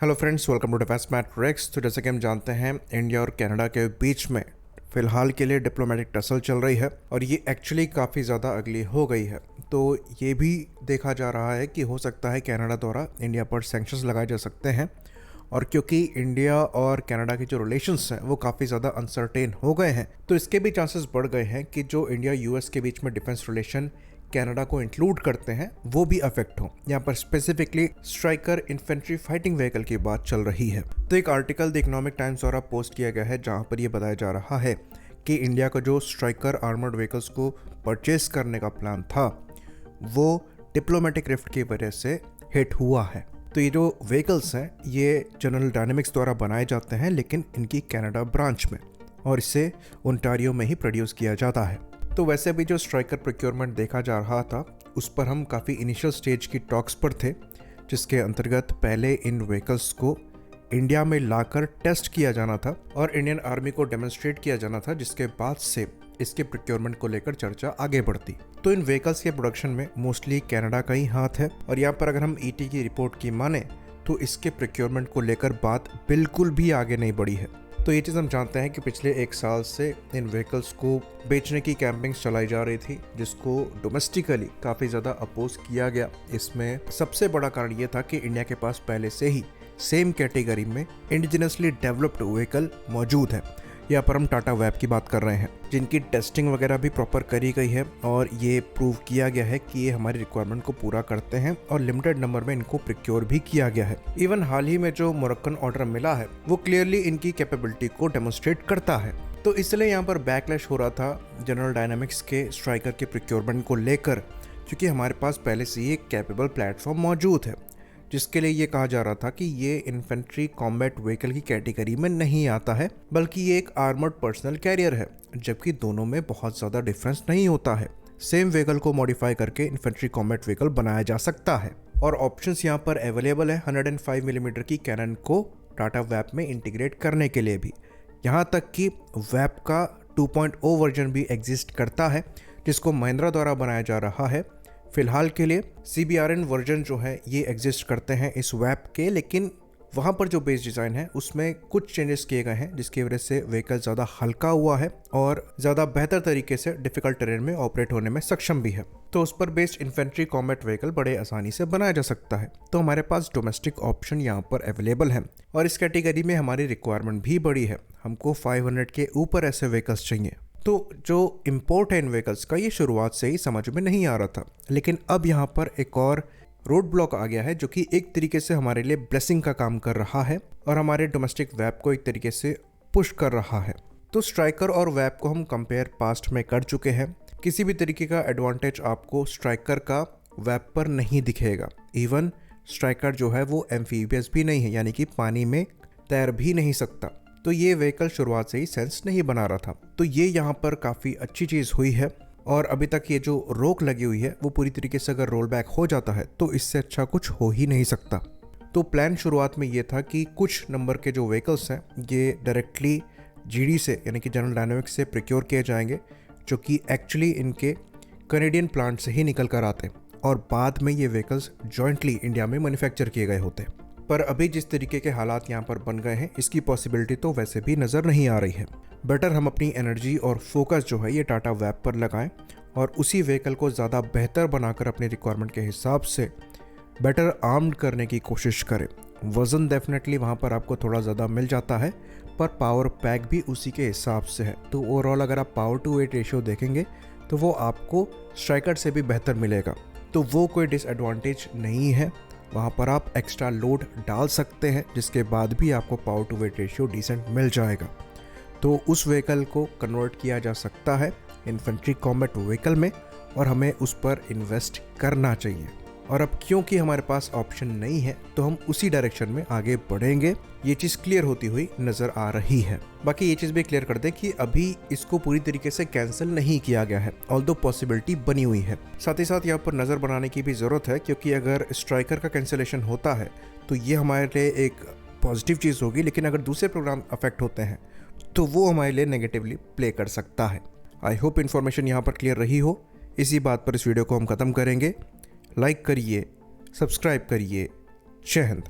Hello friends, welcome to Defence Matrix. तो जैसे कि हम जानते हैं, इंडिया और कनाडा के बीच में फ़िलहाल के लिए डिप्लोमेटिक टसल चल रही है और ये एक्चुअली काफ़ी ज़्यादा अगली हो गई है। तो ये भी देखा जा रहा है कि हो सकता है कनाडा द्वारा इंडिया पर सैंक्शंस लगाए जा सकते हैं। और क्योंकि इंडिया और कनाडा के जो रिलेशंस हैं वो काफ़ी ज़्यादा अनसर्टेन हो गए हैं, तो इसके भी चांसेस बढ़ गए हैं कि जो इंडिया यूएस के बीच में डिफेंस रिलेशन कनाडा को इंक्लूड करते हैं वो भी अफेक्ट हो। यहाँ पर specifically striker infantry fighting vehicle की बात चल रही है। तो एक आर्टिकल द इकोनॉमिक टाइम्स द्वारा पोस्ट किया गया है जहाँ पर यह बताया जा रहा है कि इंडिया का जो स्ट्राइकर आर्मर्ड व्हीकल्स को परचेज करने का प्लान था वो डिप्लोमेटिक रिफ्ट की वजह से हिट हुआ है। तो ये जो व्हीकल्स हैं ये जनरल डायनेमिक्स द्वारा बनाए जाते हैं, लेकिन इनकी कनाडा ब्रांच में, और इसे ओंटारियो में ही प्रोड्यूस किया जाता है। तो वैसे भी जो स्ट्राइकर प्रोक्योरमेंट देखा जा रहा था उस पर हम काफ़ी इनिशियल स्टेज की टॉक्स पर थे, जिसके अंतर्गत पहले इन व्हीकल्स को इंडिया में लाकर टेस्ट किया जाना था और इंडियन आर्मी को डेमोन्स्ट्रेट किया जाना था, जिसके बाद से इसके प्रोक्योरमेंट को लेकर चर्चा आगे बढ़ती। तो इन व्हीकल्स के प्रोडक्शन में मोस्टली कनाडा का ही हाथ है और यहाँ पर अगर हम ईटी की रिपोर्ट की माने तो इसके प्रोक्योरमेंट को लेकर बात बिल्कुल भी आगे नहीं बढ़ी है। तो ये चीज़ हम जानते हैं कि पिछले एक साल से इन व्हीकल्स को बेचने की कैंपेन्स चलाई जा रही थी, जिसको डोमेस्टिकली काफ़ी ज़्यादा अपोज किया गया। इसमें सबसे बड़ा कारण ये था कि इंडिया के पास पहले से ही सेम कैटेगरी में इंडिजिनसली डेवलप्ड व्हीकल मौजूद है। यहाँ पर हम टाटा वेब की बात कर रहे हैं, जिनकी टेस्टिंग वगैरह भी प्रॉपर करी गई है और ये प्रूव किया गया है कि ये हमारी रिक्वायरमेंट को पूरा करते हैं और लिमिटेड नंबर में इनको प्रोक्योर भी किया गया है। इवन हाल ही में जो मोरक्कन ऑर्डर मिला है वो क्लियरली इनकी कैपेबिलिटी को डेमोन्स्ट्रेट करता है। तो इसलिए यहाँ पर बैकलैश हो रहा था जनरल डायनामिक्स के स्ट्राइकर के प्रोक्योरमेंट को लेकर, क्योंकि हमारे पास पहले से ही एक कैपेबल प्लेटफॉर्म मौजूद है, जिसके लिए ये कहा जा रहा था कि ये इन्फेंट्री कॉम्बैट व्हीकल की कैटेगरी में नहीं आता है, बल्कि ये एक आर्मर्ड पर्सनल कैरियर है, जबकि दोनों में बहुत ज़्यादा डिफरेंस नहीं होता है। सेम व्हीकल को मॉडिफाई करके इन्फेंट्री कॉम्बैट व्हीकल बनाया जा सकता है और ऑप्शंस यहाँ पर अवेलेबल है 105 मिलीमीटर की कैनन को टाटा वेब में इंटीग्रेट करने के लिए भी। यहाँ तक कि वेब का 2.0 वर्जन भी एग्जिस्ट करता है, जिसको महिंद्रा द्वारा बनाया जा रहा है। फिलहाल के लिए CBRN वर्जन जो है ये एग्जिस्ट करते हैं इस वेब के, लेकिन वहाँ पर जो बेस डिज़ाइन है उसमें कुछ चेंजेस किए गए हैं, जिसकी वजह से व्हीकल ज़्यादा हल्का हुआ है और ज़्यादा बेहतर तरीके से डिफिकल्ट टेरेन में ऑपरेट होने में सक्षम भी है। तो उस पर बेस्ड इन्फेंट्री कॉम्बैट व्हीकल बड़े आसानी से बनाया जा सकता है। तो हमारे पास डोमेस्टिक ऑप्शन यहाँ पर अवेलेबल है और इस कैटेगरी में हमारी रिक्वायरमेंट भी बड़ी है। हमको 500 के ऊपर ऐसे व्हीकल्स चाहिए। तो जो इम्पोर्ट है इन व्हीकल्स का, ये शुरुआत से ही समझ में नहीं आ रहा था, लेकिन अब यहाँ पर एक और रोड ब्लॉक आ गया है जो कि एक तरीके से हमारे लिए ब्लेसिंग का काम कर रहा है और हमारे डोमेस्टिक वेब को एक तरीके से पुश कर रहा है। तो स्ट्राइकर और वेब को हम कंपेयर पास्ट में कर चुके हैं। किसी भी तरीके का एडवांटेज आपको स्ट्राइकर का वेब पर नहीं दिखेगा। इवन स्ट्राइकर जो है वो एम्फीबियस भी नहीं है, यानी कि पानी में तैर भी नहीं सकता। तो ये व्हीकल शुरुआत से ही सेंस नहीं बना रहा था। तो ये यहाँ पर काफ़ी अच्छी चीज़ हुई है और अभी तक ये जो रोक लगी हुई है वो पूरी तरीके से अगर रोल बैक हो जाता है तो इससे अच्छा कुछ हो ही नहीं सकता। तो प्लान शुरुआत में ये था कि कुछ नंबर के जो व्हीकल्स हैं ये डायरेक्टली GD से, यानी कि जनरल डायनामिक्स से प्रोक्योर किए जाएंगे, जो कि एक्चुअली इनके कनेडियन प्लांट से ही निकल कर आते और बाद में ये व्हीकल्स जॉइंटली इंडिया में मैन्युफैक्चर किए गए होते। पर अभी जिस तरीके के हालात यहाँ पर बन गए हैं, इसकी पॉसिबिलिटी तो वैसे भी नज़र नहीं आ रही है। बेटर हम अपनी एनर्जी और फोकस जो है ये टाटा वेब पर लगाएं और उसी व्हीकल को ज़्यादा बेहतर बनाकर अपनी रिक्वायरमेंट के हिसाब से बेटर आर्म्ड करने की कोशिश करें। वज़न डेफिनेटली वहाँ पर आपको थोड़ा ज़्यादा मिल जाता है, पर पावर पैक भी उसी के हिसाब से है। तो ओवरऑल अगर आप पावर टू वेट रेशियो देखेंगे तो वो आपको स्ट्राइकर से भी बेहतर मिलेगा। तो वो कोई डिसएडवांटेज नहीं है। वहाँ पर आप एक्स्ट्रा लोड डाल सकते हैं, जिसके बाद भी आपको power to weight ratio decent मिल जाएगा। तो उस व्हीकल को कन्वर्ट किया जा सकता है इन्फेंट्री कॉम्बैट व्हीकल में और हमें उस पर इन्वेस्ट करना चाहिए। और अब क्योंकि हमारे पास ऑप्शन नहीं है तो हम उसी डायरेक्शन में आगे बढ़ेंगे। ये चीज़ क्लियर होती हुई नज़र आ रही है। बाकी ये चीज़ भी क्लियर कर दें कि अभी इसको पूरी तरीके से कैंसिल नहीं किया गया है, ऑल्दो पॉसिबिलिटी बनी हुई है। साथ ही साथ यहाँ पर नज़र बनाने की भी ज़रूरत है, क्योंकि अगर स्ट्राइकर का कैंसिलेशन होता है तो ये हमारे लिए एक पॉजिटिव चीज़ होगी, लेकिन अगर दूसरे प्रोग्राम अफेक्ट होते हैं तो वो हमारे लिए नेगेटिवली प्ले कर सकता है। आई होप इन्फॉर्मेशन यहाँ पर क्लियर रही हो। इसी बात पर इस वीडियो को हम ख़त्म करेंगे। लाइक करिए, सब्सक्राइब करिए। जय हिंद।